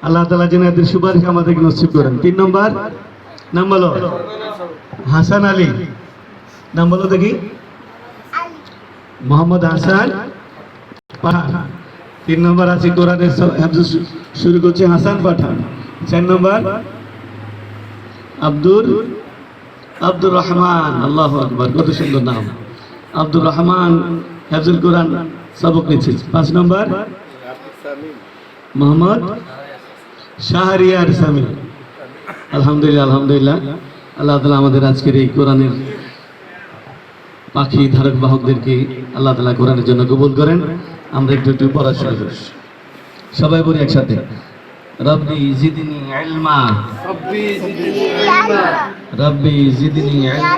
আল্লাহ তাআলা যেন এদের সুপারিশ আমাদেরকে নসিব করেন। 3 নম্বর নাম বলো। হাসান আলী। নাম বলো দেখি। মোহাম্মদ হাসান পাঠান। 3 নম্বর আছে কোরআনের হেফজ শুরু করছে হাসান পাঠান। 4 নম্বর আব্দুর রহমান। আল্লাহু আকবার, কত সুন্দর নাম। আব্দুর রহমান হেফজুল কোরআন সবক নিচ্ছে। 5 নম্বর মোহাম্মদ শাহরিয়ার সামি। আলহামদুলিল্লাহ, আলহামদুলিল্লাহ। আল্লাহ তাআলা আমাদের আজকের এই কোরআনের পাখি ধারক বাহকদেরকে আল্লাহ তাআলা কোরআনের জন্য কবুল করেন। আমরা একটু একটু পড়াশোনা করি, সবাই বলি একসাথে, রব্বি জিদনি ইলমা, রব্বি জিদনি ইলমা, রব্বি জিদনি ইলমা।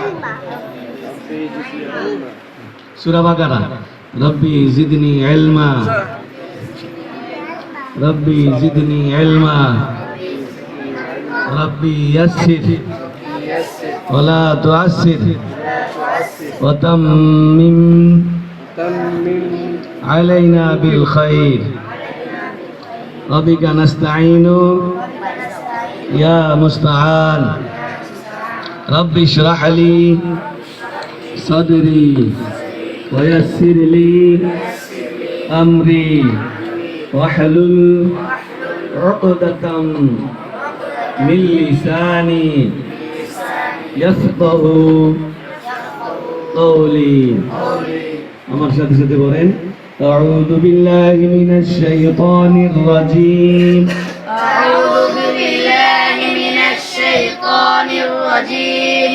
সূরা বাকারা, রব্বি জিদনি ইলমা, রব্বি জিদনি ইলমা, রব্বি ইয়াসসির ওয়ালা তুআসসির ওয়াতাম্মিম আলাইনা বিল খাইর ওয়াবিকা নাস্তাঈনু ইয়া মুস্তাআন রব্বি ইশরাহ লি সাদরি ওয়া ইয়াসসির লি আমরি ওয়াহলুল উকদাতাম মিন লিসানি ইয়াফকাহু কওলি। আমার সাথে সাথে বলেন, আউযু বিল্লাহি মিনাশ শাইতানির রাজীম, আউযু বিল্লাহি মিনাশ শাইতানির রাজীম,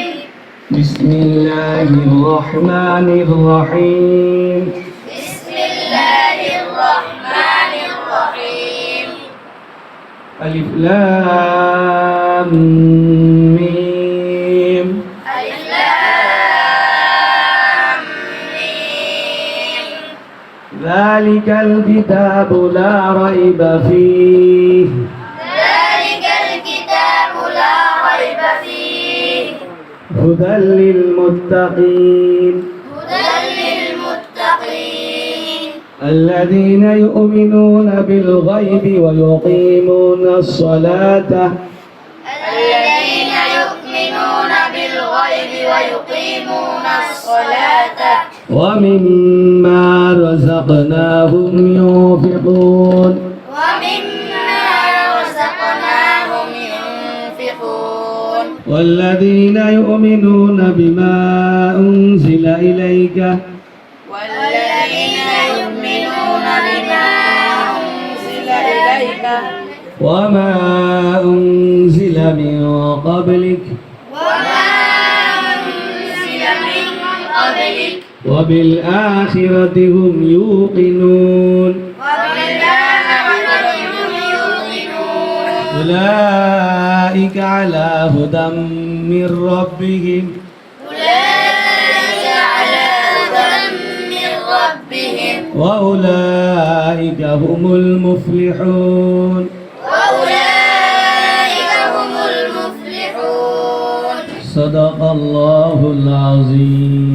বিসমিল্লাহির রহমানির রহিম, বিসমিল্লাহির রহমানির রহিম, আলিফ লাম মিম, আলিফ লাম মিম, যালিকাল কিতাবু লা রাইবা ফীহ, যালিকাল কিতাবু লা রাইবা ফীহ, হুদাল লিল মুত্তাকিন, হুদাল লিল মুত্তাকিন, الذين يؤمنون بالغيب ويقيمون الصلاة الذين يؤمنون بالغيب ويقيمون الصلاة ومما رزقناهم ينفقون ومما رزقناهم ينفقون والذين يؤمنون بما أنزل إليك والذين يؤمنون بما أنزل إليك وما أنزل من قبلك وما أنزل من قبلك وبالآخرة هم يوقنون وبالآخرة هم يوقنون أولئك على هدى من ربهم أولئك على هدى من ربهم وأولئك هم المفلحون وأولئك هم المفلحون صدق الله العظيم.